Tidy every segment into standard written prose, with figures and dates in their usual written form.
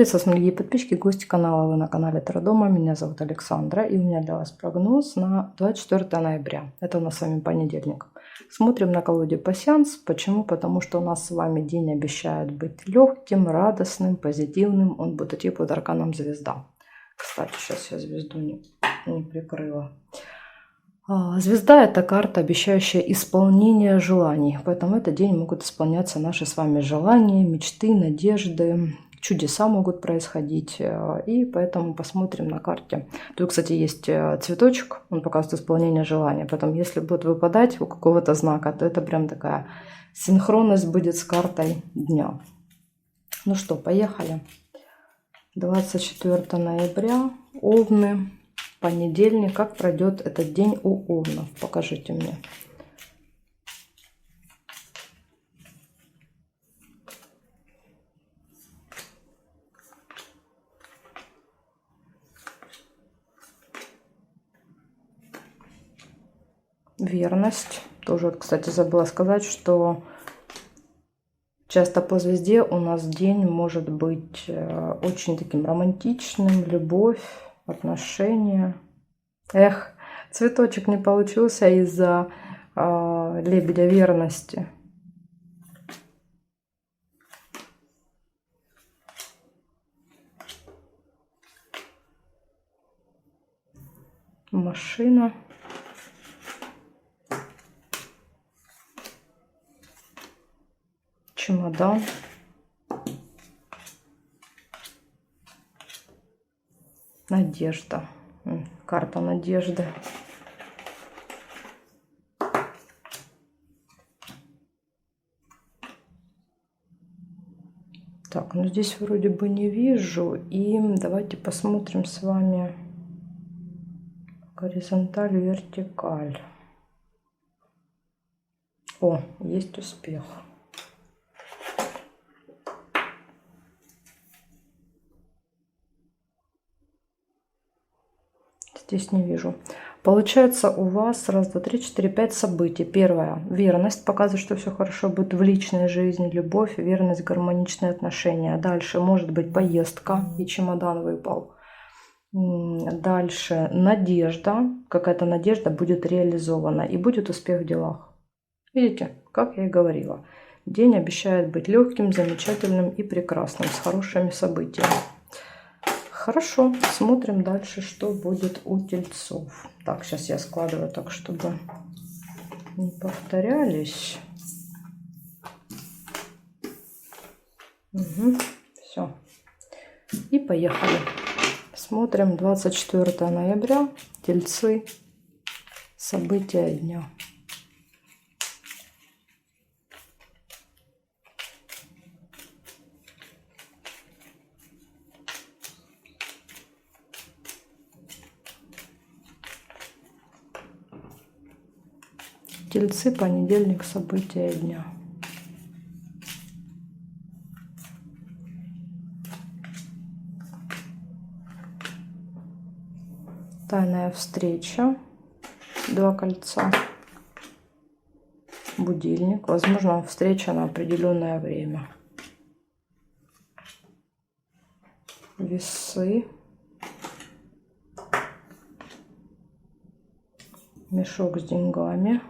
Приветствую, дорогие подписчики, гости канала. Вы на канале Таро-дома. Меня зовут Александра, и у меня для вас прогноз на 24 ноября. Это у нас с вами понедельник. Смотрим на колоде пасьянс. Почему? Потому что у нас с вами день обещает быть легким, радостным, позитивным. Он будет идти под арканом звезда. Кстати, сейчас я звезду не прикрыла. Звезда – это карта, обещающая исполнение желаний. Поэтому в этот день могут исполняться наши с вами желания, мечты, надежды. Чудеса могут происходить. И поэтому посмотрим на карте. Тут, кстати, есть цветочек. Он показывает исполнение желания. Поэтому если будет выпадать у какого-то знака, то это прям такая синхронность будет с картой дня. Ну что, поехали. 24 ноября. Овны. Понедельник. Как пройдет этот день у овнов? Покажите мне. Верность. Тоже, кстати, забыла сказать, что часто по звезде у нас день может быть очень таким романтичным. Любовь, отношения. Эх, цветочек не получился из-за лебедя верности. Машина. Чемодан. Надежда. Карта надежды. Так, ну здесь вроде бы не вижу. И давайте посмотрим с вами горизонталь, вертикаль. О, есть успех. Здесь не вижу. Получается у вас раз, два, три, четыре, пять событий. Первое. Верность. Показывает, что все хорошо будет в личной жизни. Любовь, верность, гармоничные отношения. Дальше может быть поездка. И чемодан выпал. Дальше надежда. Какая-то надежда будет реализована. И будет успех в делах. Видите, как я и говорила. День обещает быть легким, замечательным и прекрасным. С хорошими событиями. Хорошо, смотрим дальше, что будет у тельцов. Так, сейчас я складываю так, чтобы не повторялись. Угу, все. И поехали. Смотрим 24 ноября. Тельцы. События дня. Тельцы, понедельник, события дня. Тайная встреча. 2 кольца. Будильник. Возможно, встреча на определенное время. Весы. Мешок с деньгами.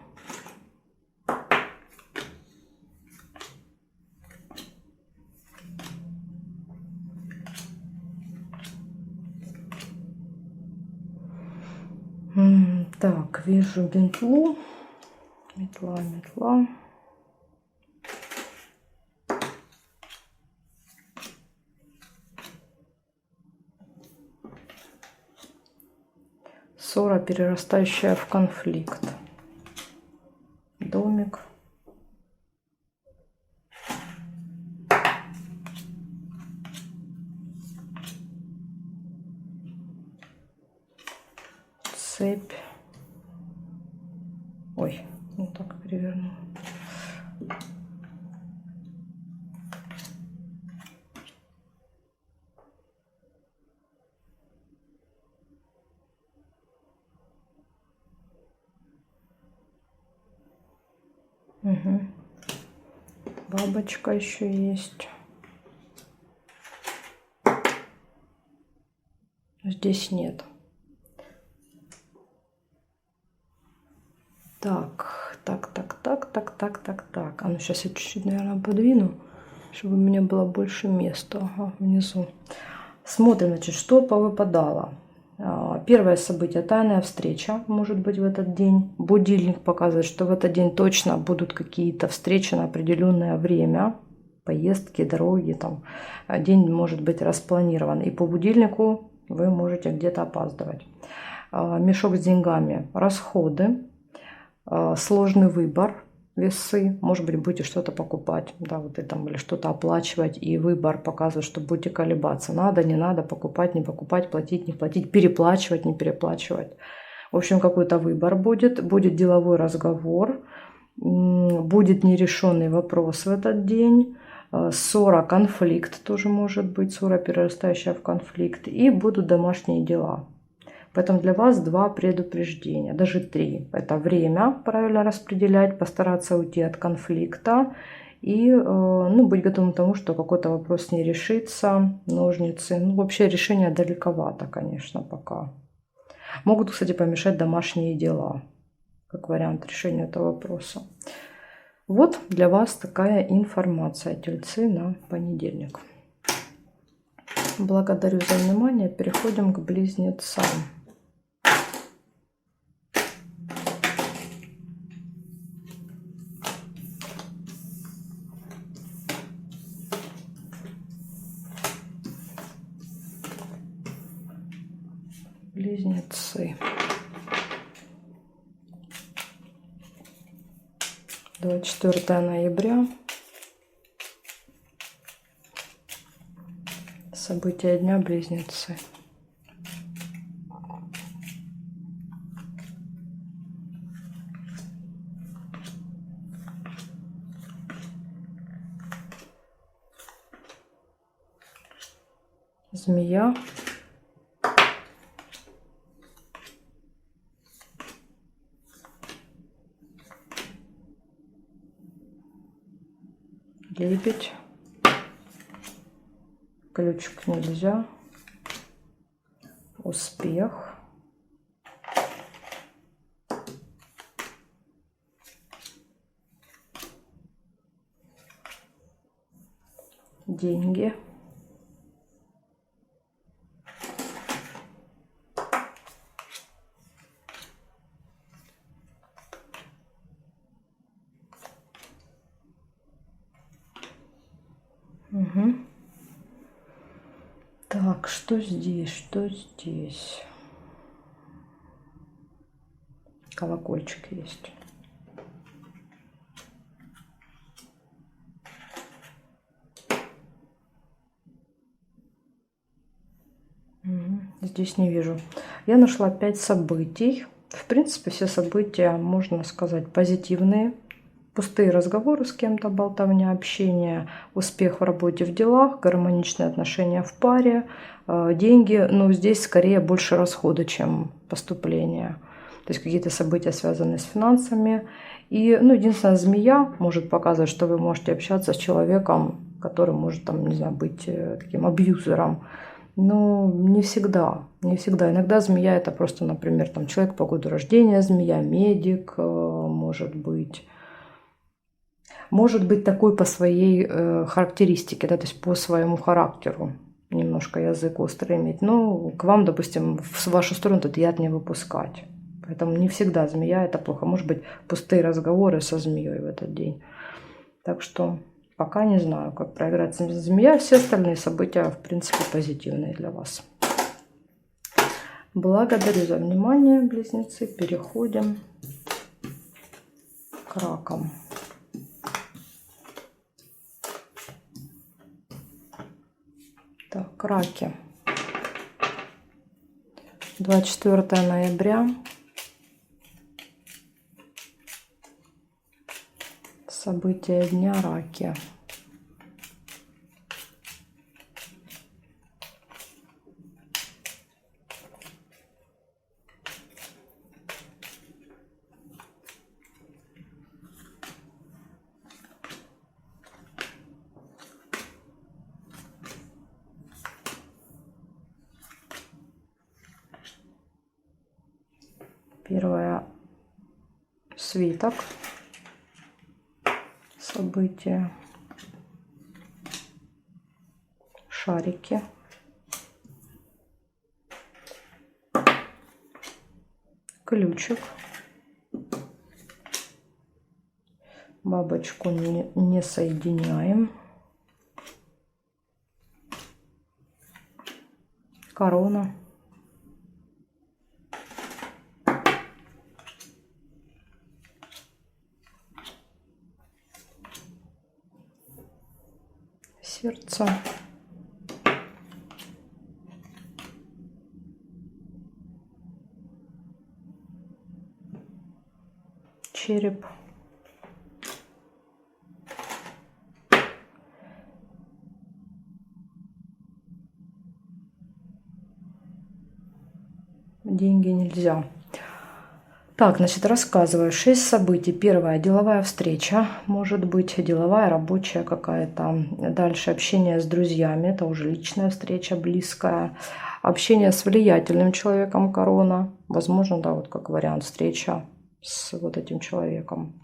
Так, вижу метлу. Метла. Ссора, перерастающая в конфликт. Домик. Цепь. Ой, не так перевернула. Угу. Бабочка еще есть. Здесь нет. Так. А ну сейчас я чуть-чуть, наверное, подвину, чтобы у меня было больше места. Ага, внизу. Смотрим, значит, что повыпадало. Первое событие — тайная встреча может быть в этот день. Будильник показывает, что в этот день точно будут какие-то встречи на определенное время. Поездки, дороги, там. День может быть распланирован. И по будильнику вы можете где-то опаздывать. Мешок с деньгами. Расходы. Сложный выбор. Весы. Может быть, будете что-то покупать, да, вот и там, или что-то оплачивать, и выбор показывает, что будете колебаться. Надо, не надо, покупать, не покупать, платить, не платить, переплачивать, не переплачивать. В общем, какой-то выбор будет. Будет деловой разговор. Будет нерешенный вопрос в этот день. Ссора, конфликт тоже может быть. Ссора, перерастающая в конфликт. И будут домашние дела. Поэтому для вас 2 предупреждения, даже 3. Это время правильно распределять, постараться уйти от конфликта и быть готовым к тому, что какой-то вопрос не решится, ножницы. Ну, вообще решение далековато, конечно, пока. Могут, кстати, помешать домашние дела, как вариант решения этого вопроса. Вот для вас такая информация, тельцы, на понедельник. Благодарю за внимание. Переходим к близнецам. Близнецы. 24 ноября. События дня — близнецы. Змея. Лебедь. Ключик нельзя. Успех. Деньги. Угу. Так, что здесь? Что здесь? Колокольчик есть. Здесь не вижу. Я нашла 5 событий. В принципе, все события, можно сказать, позитивные. Пустые разговоры с кем-то, болтовня, общение, успех в работе, в делах, гармоничные отношения в паре, деньги. Но здесь скорее больше расходы, чем поступления. То есть какие-то события, связанные с финансами. И, единственное, змея может показывать, что вы можете общаться с человеком, который может, там, не знаю, быть таким абьюзером. Но не всегда, не всегда. Иногда змея — это просто, например, там, человек по году рождения, змея, медик, может быть. Может быть такой по своей характеристике, да, то есть по своему характеру. Немножко язык острый иметь. Но к вам, допустим, в вашу сторону этот яд не выпускать. Поэтому не всегда змея — это плохо. Может быть, пустые разговоры со змеей в этот день. Так что пока не знаю, как проиграть змея. Все остальные события, в принципе, позитивные для вас. Благодарю за внимание, близнецы. Переходим к ракам. Так, раки. 24 ноября. События дня — раки. Первое — свиток, события, шарики, ключик, бабочку не соединяем, корона, сердце, череп, деньги нельзя. Так, значит, рассказываю. 6 событий. Первое — деловая встреча. Может быть, деловая, рабочая какая-то. Дальше общение с друзьями. Это уже личная встреча, близкая. Общение с влиятельным человеком, корона. Возможно, да, вот как вариант, встреча с вот этим человеком.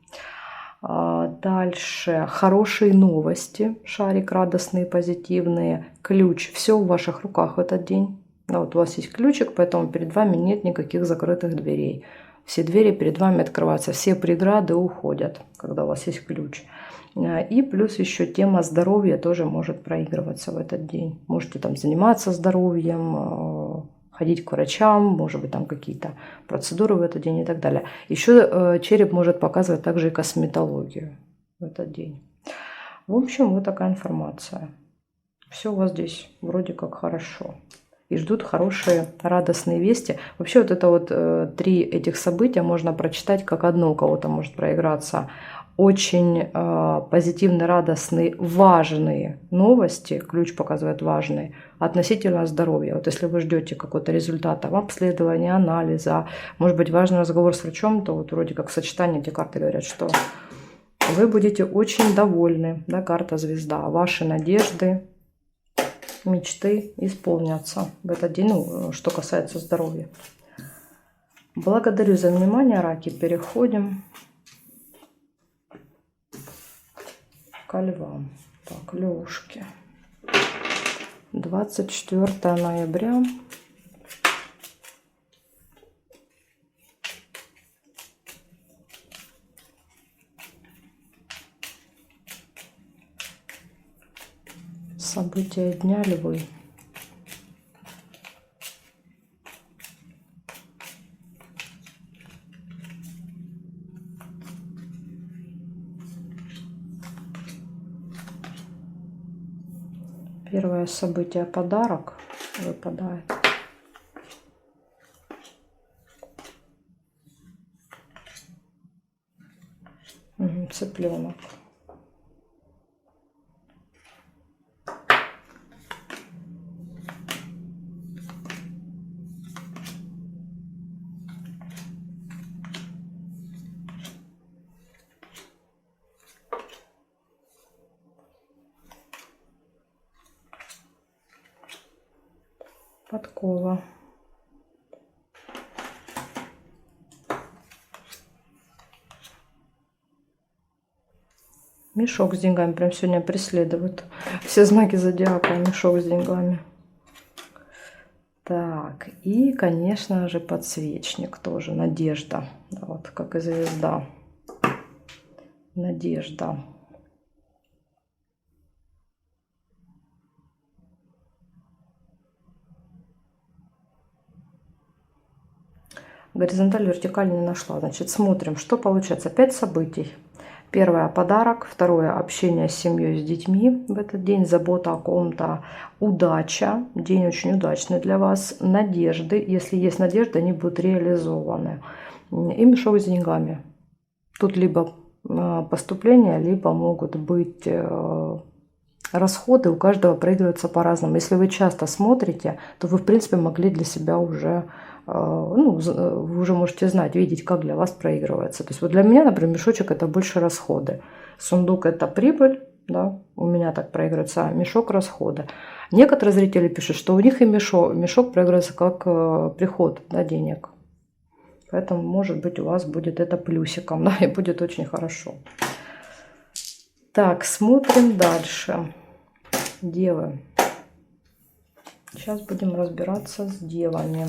Дальше хорошие новости. Шарик, радостные, позитивные. Ключ. Все в ваших руках в этот день. Да, вот у вас есть ключик, поэтому перед вами нет никаких закрытых дверей. Все двери перед вами открываются, все преграды уходят, когда у вас есть ключ. И плюс еще тема здоровья тоже может проигрываться в этот день. Можете там заниматься здоровьем, ходить к врачам, может быть там какие-то процедуры в этот день и так далее. Еще череп может показывать также и косметологию в этот день. В общем, вот такая информация. Все у вас здесь вроде как хорошо. И ждут хорошие, радостные вести. Вообще вот это вот 3 этих события можно прочитать как одно. У кого-то может проиграться очень позитивные, радостные, важные новости. Ключ показывает важные относительно здоровья. Вот если вы ждете какого-то результата, обследования, анализа, может быть важный разговор с врачом, то вот вроде как сочетание эти карты говорят, что вы будете очень довольны. Да, карта звезда. Ваши надежды, мечты исполнятся в этот день, ну, что касается здоровья. Благодарю за внимание, раки. Переходим к львам. Так, львушки. 24 ноября. События дня, львы. Первое событие — подарок выпадает. Цыпленок. Подкова. Мешок с деньгами прям сегодня преследует. Все знаки зодиака, мешок с деньгами. Так, и, конечно же, подсвечник тоже. Надежда. Да, вот как и звезда. Надежда. Горизонталь, вертикаль не нашла. Значит, смотрим, что получается. 5 событий. Первое — подарок. Второе — общение с семьей, с детьми в этот день. Забота о ком-то. Удача. День очень удачный для вас. Надежды. Если есть надежды, они будут реализованы. И мешок с деньгами. Тут либо поступления, либо могут быть расходы. У каждого проигрываются по-разному. Если вы часто смотрите, то вы, в принципе, могли для себя уже... Ну, вы уже можете знать, видеть, как для вас проигрывается. То есть вот для меня, например, мешочек — это больше расходы. Сундук — это прибыль, да, у меня так проигрывается, а мешок — расходы. Некоторые зрители пишут, что у них и мешок проигрывается как приход, да, денег. Поэтому, может быть, у вас будет это плюсиком, да, и будет очень хорошо. Так, смотрим дальше. Девы. Сейчас будем разбираться с девами.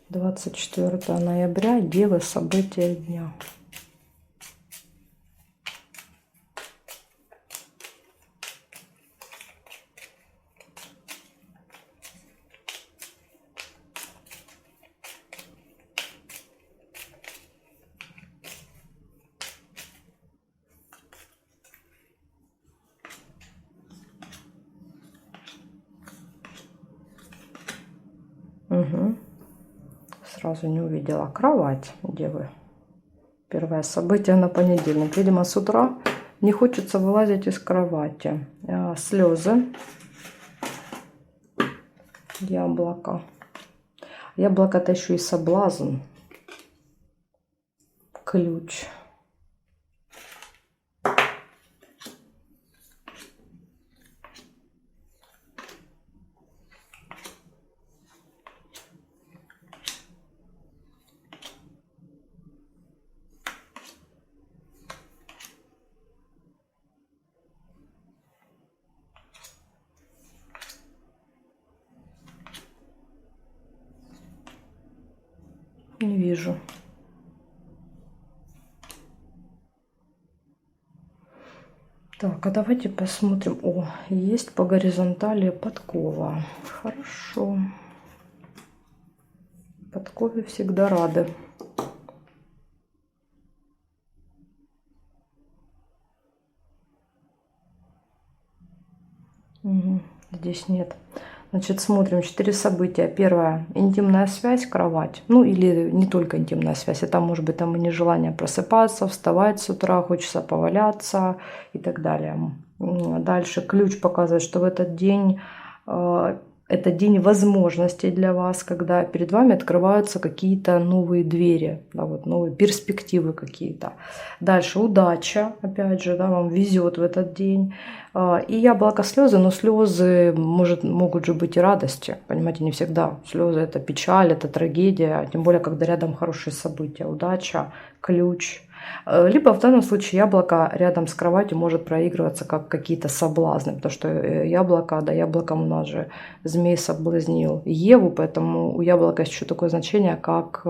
Двадцать 24 ноября. Девы. События дня. Угу. Сразу не увидела. Кровать, девы. Первое событие на понедельник. Видимо, с утра не хочется вылазить из кровати. Слезы. Яблоко. Яблоко — это еще и соблазн. Ключ. Не вижу. Так, а давайте посмотрим. О, есть по горизонтали подкова. Хорошо. Подкове всегда рады. Угу, здесь нет. Значит, смотрим 4 события. Первое — интимная связь, кровать. Ну, или не только интимная связь. Это может быть там и нежелание просыпаться, вставать с утра, хочется поваляться и так далее. Дальше ключ показывает, что в этот день это день возможностей для вас, когда перед вами открываются какие-то новые двери, да, вот новые перспективы какие-то. Дальше удача, опять же, да, вам везет в этот день. И яблоко, слезы, но слезы могут же быть и радости, понимаете, не всегда. Слезы — это печаль, это трагедия, тем более, когда рядом хорошие события, удача, ключ. Либо в данном случае яблоко рядом с кроватью может проигрываться как какие-то соблазны, потому что яблоко, да, яблоком у нас же змей соблазнил Еву, поэтому у яблока есть еще такое значение, как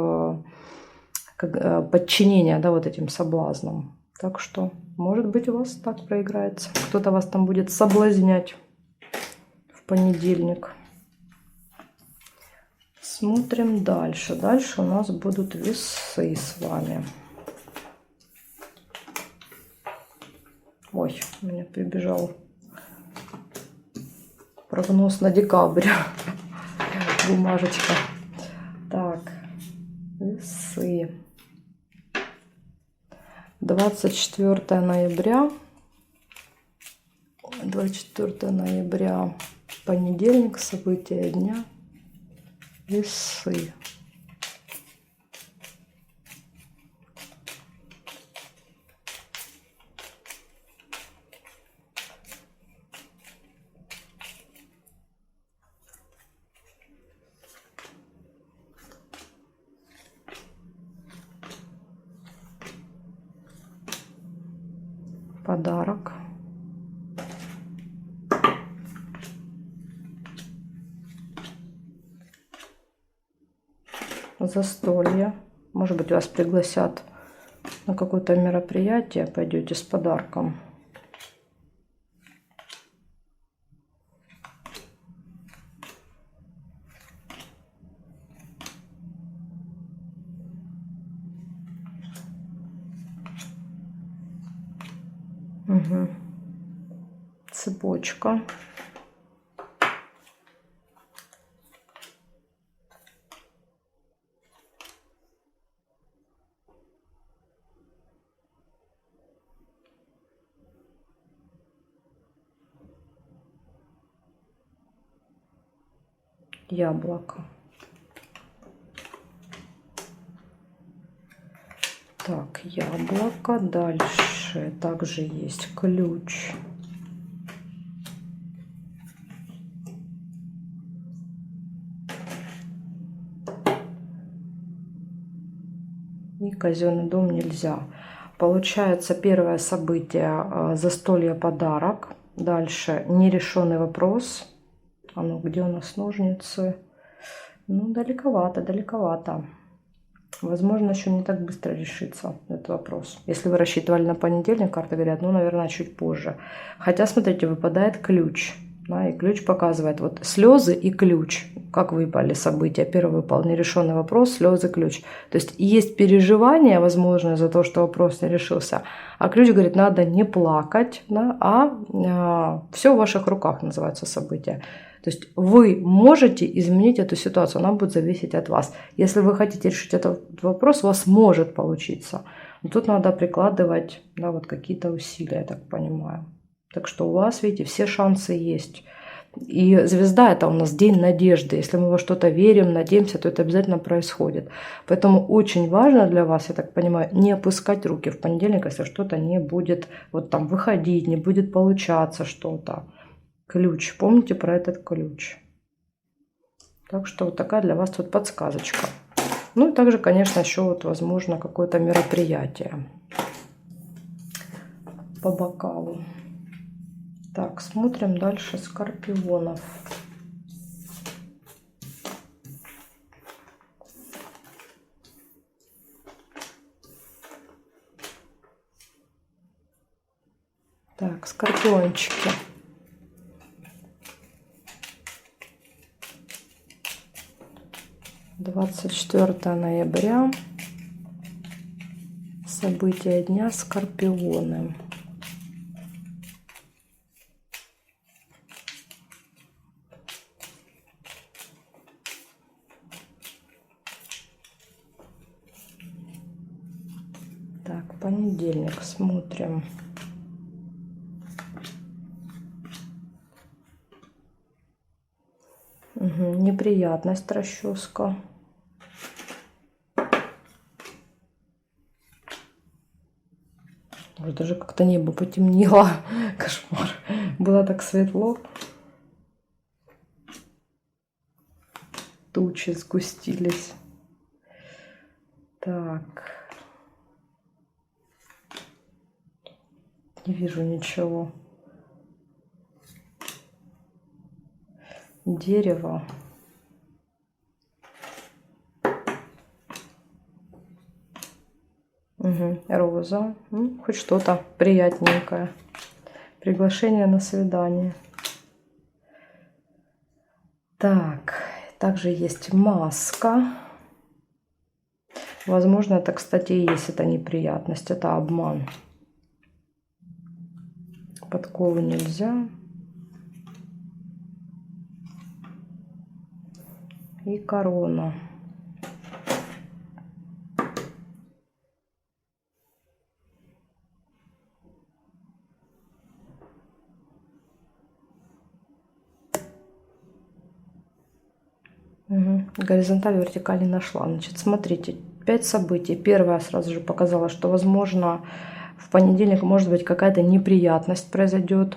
подчинение, да, вот этим соблазнам. Так что, может быть, у вас так проиграется. Кто-то вас там будет соблазнять в понедельник. Смотрим дальше. Дальше у нас будут весы с вами. Ой, у меня прибежал прогноз на декабрь. Бумажечка. Так, весы. 24 ноября. 24 ноября. Понедельник. События дня. Весы. Подарок. Застолье. Может быть, вас пригласят на какое-то мероприятие, пойдете с подарком. Угу. Цепочка. Яблоко. Так, яблоко. Дальше также есть ключ. И казенный дом нельзя. Получается, первое событие застолье, подарок. Дальше нерешенный вопрос. А ну, где у нас ножницы? Ну, далековато, далековато. Возможно, еще не так быстро решится этот вопрос. Если вы рассчитывали на понедельник, карты говорят, ну, наверное, чуть позже. Хотя, смотрите, выпадает ключ. Да, и ключ показывает вот слезы и ключ. Как выпали события. Первый выпал нерешенный вопрос, слезы, ключ. То есть есть переживание, возможно, из-за того, что вопрос не решился. А ключ говорит, надо не плакать, да, а все в ваших руках, называется событие. То есть вы можете изменить эту ситуацию, она будет зависеть от вас. Если вы хотите решить этот вопрос, у вас может получиться. Но тут надо прикладывать, да, вот какие-то усилия, я так понимаю. Так что у вас, видите, все шансы есть. И звезда — это у нас день надежды. Если мы во что-то верим, надеемся, то это обязательно происходит. Поэтому очень важно для вас, я так понимаю, не опускать руки в понедельник, если что-то не будет вот там выходить, не будет получаться что-то. Ключ. Помните про этот ключ. Так что вот такая для вас тут подсказочка. Ну и также, конечно, еще вот возможно какое-то мероприятие по бокалу. Так, смотрим дальше скорпионов. Так, скорпиончики. «24 ноября. События дня. Скорпионы». Так, понедельник смотрим. Угу, неприятность, расческа. Ой, даже как-то небо потемнело. Кошмар. Было так светло. Тучи сгустились. Так. Не вижу ничего. Дерево. Угу, роза. Ну, хоть что-то приятненькое. Приглашение на свидание. Так, также есть маска. Возможно, это, кстати, и есть эта неприятность. Это обман. Подкову нельзя. И корона. Угу. Горизонталь, вертикаль не нашла. Значит, смотрите, 5 событий. Первое сразу же показала, что, возможно, в понедельник, может быть, какая-то неприятность произойдет.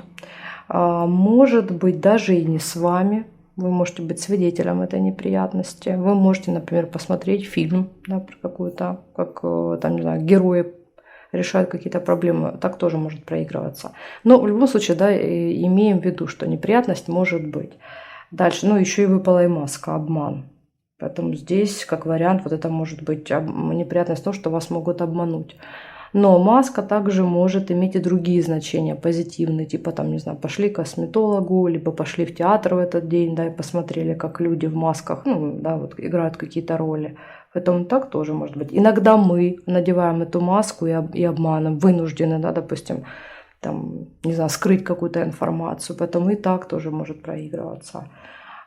Может быть, даже и не с вами. Вы можете быть свидетелем этой неприятности. Вы можете, например, посмотреть фильм, да, про какую-то, как там, не знаю, герои решают какие-то проблемы. Так тоже может проигрываться. Но в любом случае, да, имеем в виду, что неприятность может быть. Дальше, ну, еще и выпала и маска, обман. Поэтому здесь, как вариант, вот это может быть неприятность в том, что вас могут обмануть. Но маска также может иметь и другие значения, позитивные, типа там, не знаю, пошли к косметологу, либо пошли в театр в этот день, да, и посмотрели, как люди в масках, ну, да, вот играют какие-то роли. Поэтому так тоже может быть. Иногда мы надеваем эту маску и обманом вынуждены, да, допустим, там, не знаю, скрыть какую-то информацию, поэтому и так тоже может проигрываться.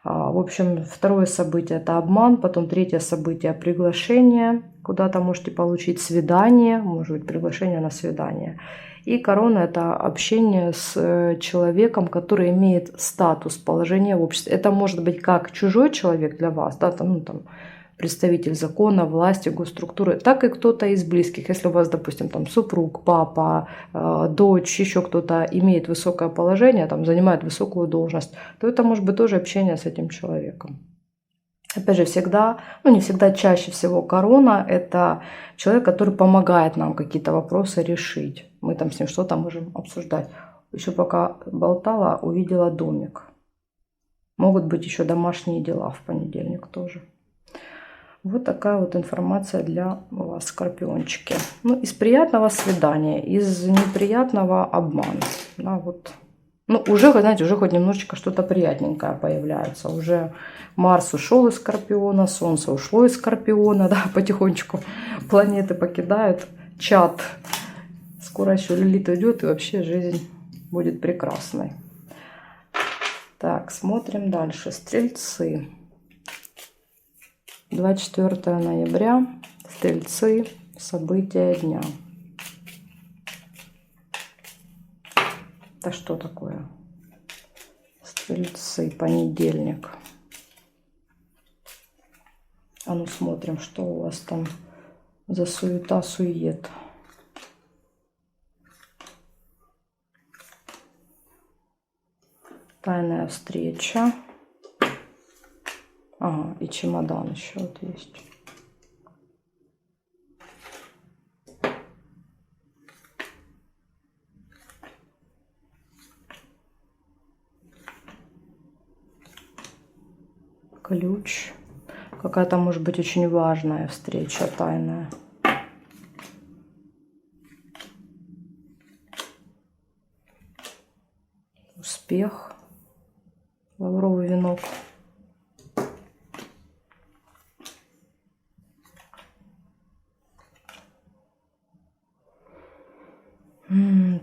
В общем, второе событие — это обман, потом третье событие — приглашение, куда-то можете получить свидание, может быть, приглашение на свидание. И корона — это общение с человеком, который имеет статус, положение в обществе. Это может быть как чужой человек для вас, да, там, ну, там, представитель закона, власти, госструктуры, так и кто-то из близких. Если у вас, допустим, там супруг, папа, дочь, еще кто-то имеет высокое положение, там, занимает высокую должность, то это может быть тоже общение с этим человеком. Опять же, всегда, ну не всегда, чаще всего корона – это человек, который помогает нам какие-то вопросы решить. Мы там с ним что-то можем обсуждать. Еще пока болтала, увидела домик. Могут быть еще домашние дела в понедельник тоже. Вот такая вот информация для вас, скорпиончики. Ну, из приятного свидания, из неприятного обман. Да, вот. Ну, уже, знаете, уже хоть немножечко что-то приятненькое появляется. Уже Марс ушел из Скорпиона, Солнце ушло из Скорпиона, да, потихонечку планеты покидают чат. Скоро еще Лилит уйдет, и вообще жизнь будет прекрасной. Так, смотрим дальше. Стрельцы. 24 ноября. Стрельцы. События дня. Это что такое? Стрельцы. Понедельник. А ну смотрим, что у вас там за суета-сует. Тайная встреча. Ага, и чемодан еще вот есть. Ключ. Какая-то может быть очень важная встреча, тайная. Успех. Лавровый венок.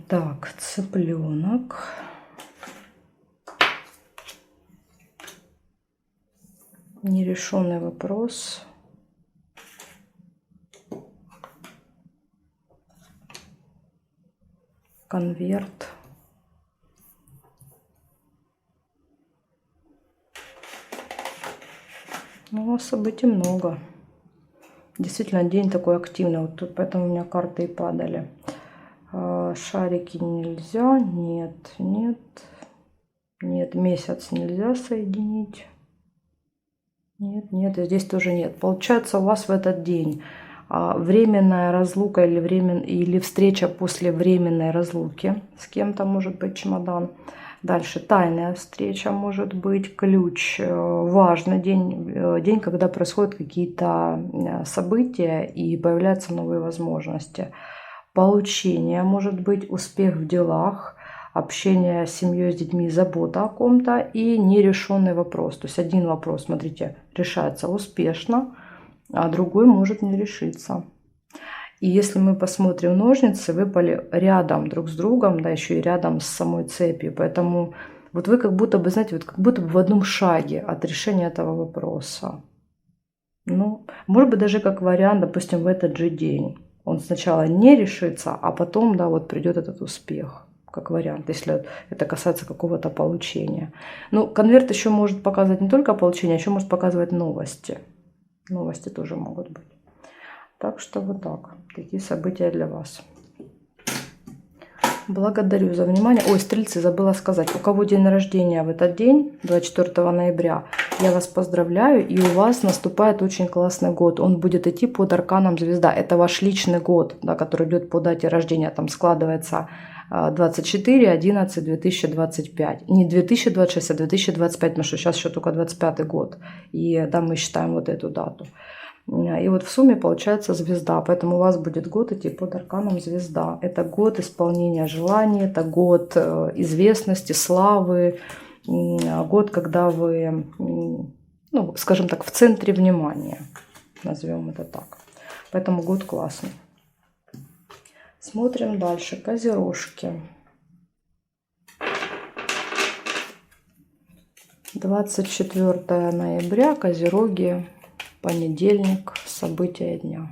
Так, цыпленок. Нерешенный вопрос. Конверт. Ну, событий много. Действительно, день такой активный. Вот тут поэтому у меня карты и падали. Шарики нельзя. Нет, нет. Нет, месяц нельзя соединить. Нет, нет, и здесь тоже нет. Получается, у вас в этот день временная разлука или встреча после временной разлуки с кем-то, может быть, чемодан. Дальше тайная встреча может быть, ключ, важный день, день, когда происходят какие-то события и появляются новые возможности. Получение может быть, успех в делах, общение с семьей, с детьми, забота о ком-то и нерешенный вопрос. То есть один вопрос, смотрите, решается успешно, а другой может не решиться. И если мы посмотрим, ножницы выпали рядом друг с другом, да, еще и рядом с самой цепью. Поэтому вот вы как будто бы, знаете, вот как будто бы в одном шаге от решения этого вопроса. Ну, может быть, даже как вариант, допустим, в этот же день. Он сначала не решится, а потом, да, вот придет этот успех, как вариант, если это касается какого-то получения. Ну, конверт еще может показывать не только получение, а еще может показывать новости. Новости тоже могут быть. Так что вот так. Такие события для вас. Благодарю за внимание. Ой, стрельцы, забыла сказать. У кого день рождения в этот день, 24 ноября, я вас поздравляю. И у вас наступает очень классный год. Он будет идти под арканом звезда. Это ваш личный год, да, который идет по дате рождения. Там складывается 24/11/2025. Не 2026, а 2025, потому что сейчас еще только 25 год. И да, мы считаем вот эту дату. И вот в сумме получается звезда, поэтому у вас будет год идти под арканом звезда. Это год исполнения желаний, это год известности, славы, год, когда вы, ну, скажем так, в центре внимания, назовем это так. Поэтому год классный. Смотрим дальше. Козерожки. 24 ноября, Козероги. Понедельник, события дня.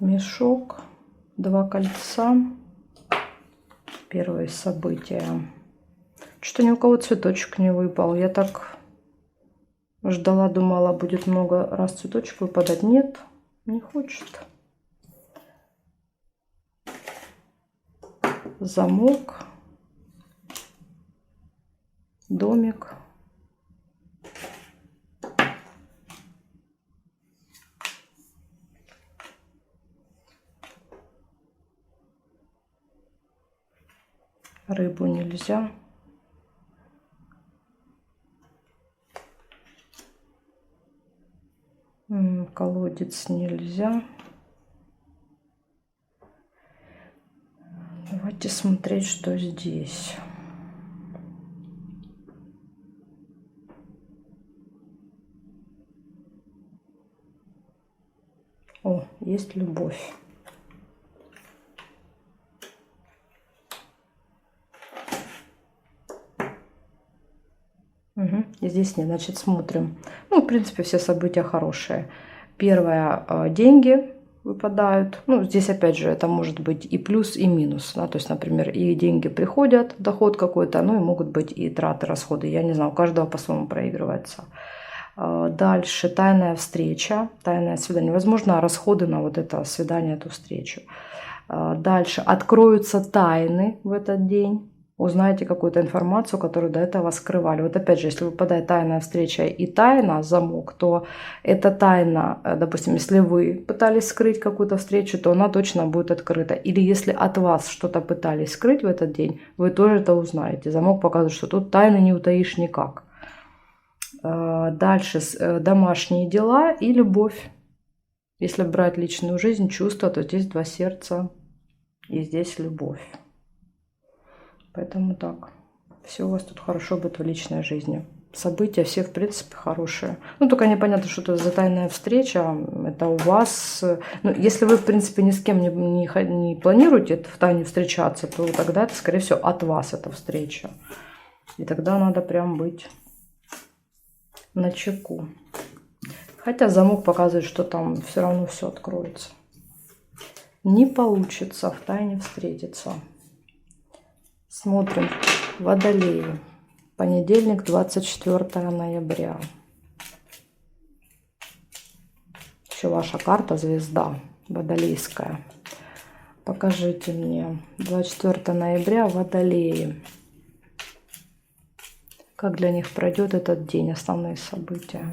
Мешок, 2 кольца. Первые события. Что-то ни у кого цветочек не выпал. Я так ждала, думала, будет много раз цветочек выпадать. Нет, не хочет. Замок. Домик. Рыбу нельзя. Колодец нельзя. Давайте смотреть, что здесь. О, есть любовь. Угу. И здесь нет, значит, смотрим. Ну, в принципе, все события хорошие. Первое, деньги выпадают. Ну, здесь, опять же, это может быть и плюс, и минус. Да? То есть, например, и деньги приходят, доход какой-то, ну, и могут быть и траты, расходы. Я не знаю, у каждого по-своему проигрывается. Дальше тайная встреча, тайное свидание. Возможно, расходы на вот это свидание, эту встречу. Дальше откроются тайны в этот день. Узнаете какую-то информацию, которую до этого скрывали. Вот опять же, если выпадает тайная встреча и тайна, замок, то эта тайна, допустим, если вы пытались скрыть какую-то встречу, то она точно будет открыта. Или если от вас что-то пытались скрыть в этот день, вы тоже это узнаете. Замок показывает, что тут тайны не утаишь никак. Дальше домашние дела и любовь. Если брать личную жизнь, чувства, то здесь 2 сердца и здесь любовь. Поэтому так. Все у вас тут хорошо будет в личной жизни. События все, в принципе, хорошие. Ну, только непонятно, что это за тайная встреча. Это у вас... Ну, если вы, в принципе, ни с кем не планируете в тайне встречаться, то тогда это, скорее всего, от вас эта встреча. И тогда надо прям быть начеку. Хотя замок показывает, что там все равно все откроется. Не получится в тайне встретиться. Смотрим. Водолеи. Понедельник, 24 ноября. Еще ваша карта звезда водолейская. Покажите мне. 24 ноября Водолеи. Как для них пройдет этот день, основные события.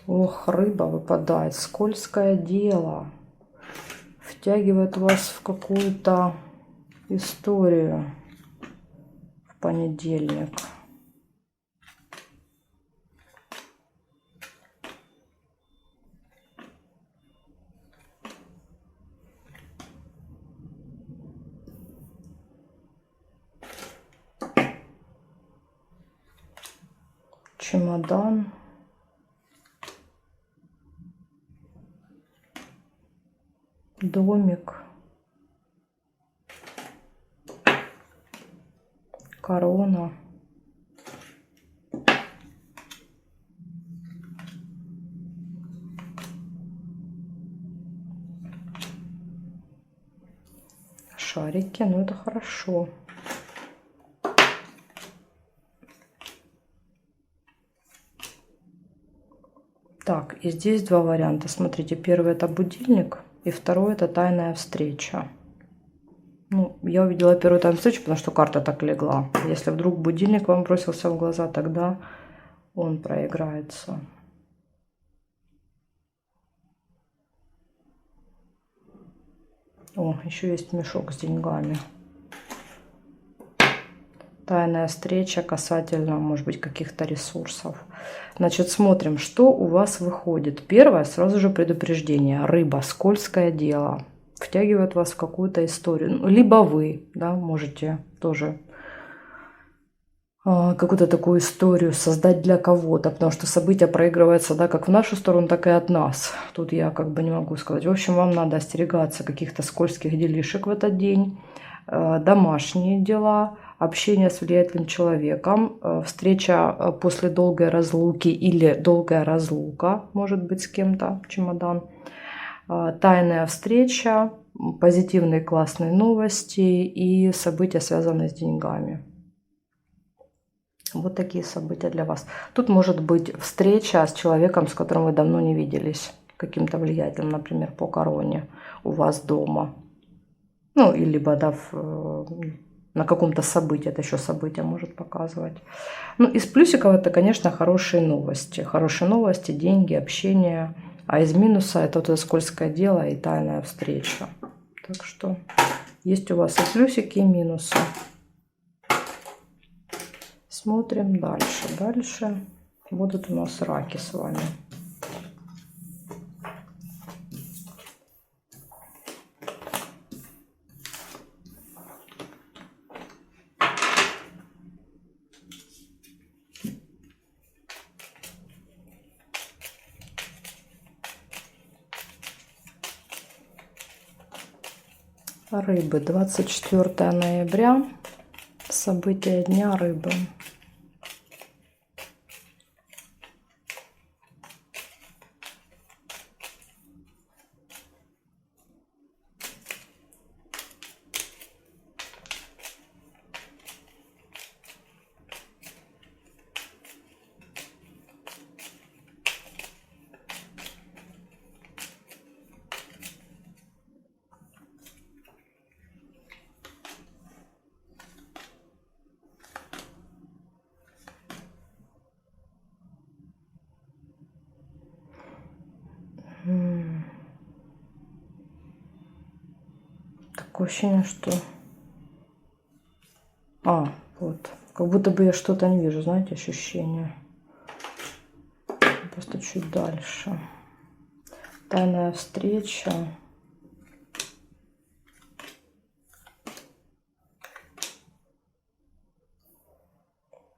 Ох, рыба выпадает. Скользкое дело. Втягивает вас в какую-то историю в понедельник. Чемодан. Домик. Корона. Шарики, ну это хорошо. Так, и здесь 2 варианта. Смотрите, первый это будильник, и второй это тайная встреча. Ну, я увидела первую тайную встречу, потому что карта так легла. Если вдруг будильник вам бросился в глаза, тогда он проиграется. О, еще есть мешок с деньгами. Тайная встреча касательно, может быть, каких-то ресурсов. Значит, смотрим, что у вас выходит. Первое, сразу же предупреждение. Рыба, скользкое дело. Втягивает вас в какую-то историю. Либо вы, да, можете тоже какую-то такую историю создать для кого-то, потому что события проигрываются, да, как в нашу сторону, так и от нас. Тут я как бы не могу сказать. В общем, вам надо остерегаться каких-то скользких делишек в этот день. Домашние дела. общение с влиятельным человеком, встреча после долгой разлуки или долгая разлука, может быть, с кем-то, чемодан, тайная встреча, позитивные классные новости и события, связанные с деньгами. Вот такие события для вас. Тут может быть встреча с человеком, с которым вы давно не виделись, каким-то влиятельным, например, по короне у вас дома. Ну, и либо да, на каком-то событии, это еще событие может показывать. Ну, из плюсиков это, конечно, хорошие новости. Хорошие новости, деньги, общение. А из минуса это вот это скользкое дело и тайная встреча. Так что есть у вас и плюсики, и минусы. Смотрим дальше. Дальше будут у нас раки с вами. Рыбы, 24 ноября, события дня рыбы. Такое ощущение, что... вот. Как будто бы я что-то не вижу, знаете, ощущение. Просто чуть дальше. Тайная встреча.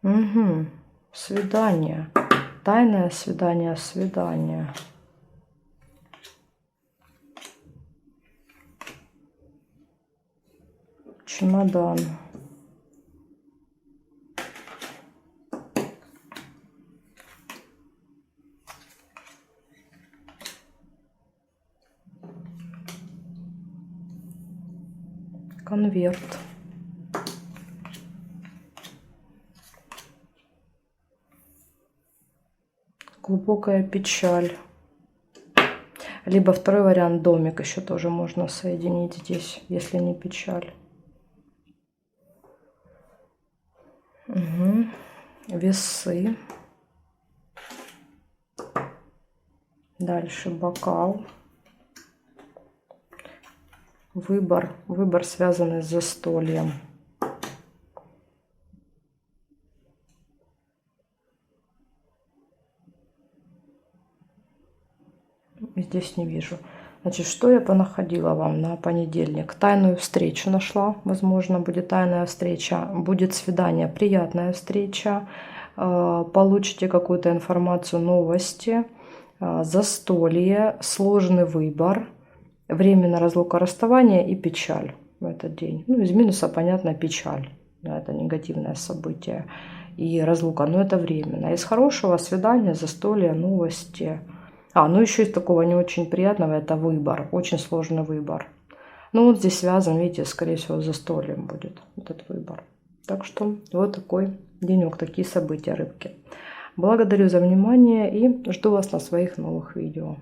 Угу. Свидание. Тайное свидание, свидание. Чемодан. Конверт. Глубокая печаль. Либо второй вариант, домик еще тоже можно соединить здесь, если не печаль. Угу. Весы. Дальше бокал. Выбор. Выбор, связанный с застольем. Здесь не вижу. Значит, что я понаходила вам на понедельник? Тайную встречу нашла. Возможно, будет тайная встреча. Будет свидание, приятная встреча. Получите какую-то информацию, новости. Застолье, сложный выбор. Временно разлука, расставание и печаль в этот день. Ну, из минуса, понятно, печаль. Да, это негативное событие. И разлука, но это временно. Из хорошего свидания, застолье, новости. Ну еще из такого не очень приятного, это выбор, очень сложный выбор. Ну вот здесь связан, видите, скорее всего, с застольем будет этот выбор. Так что вот такой денек, такие события, рыбки. Благодарю за внимание и жду вас на своих новых видео.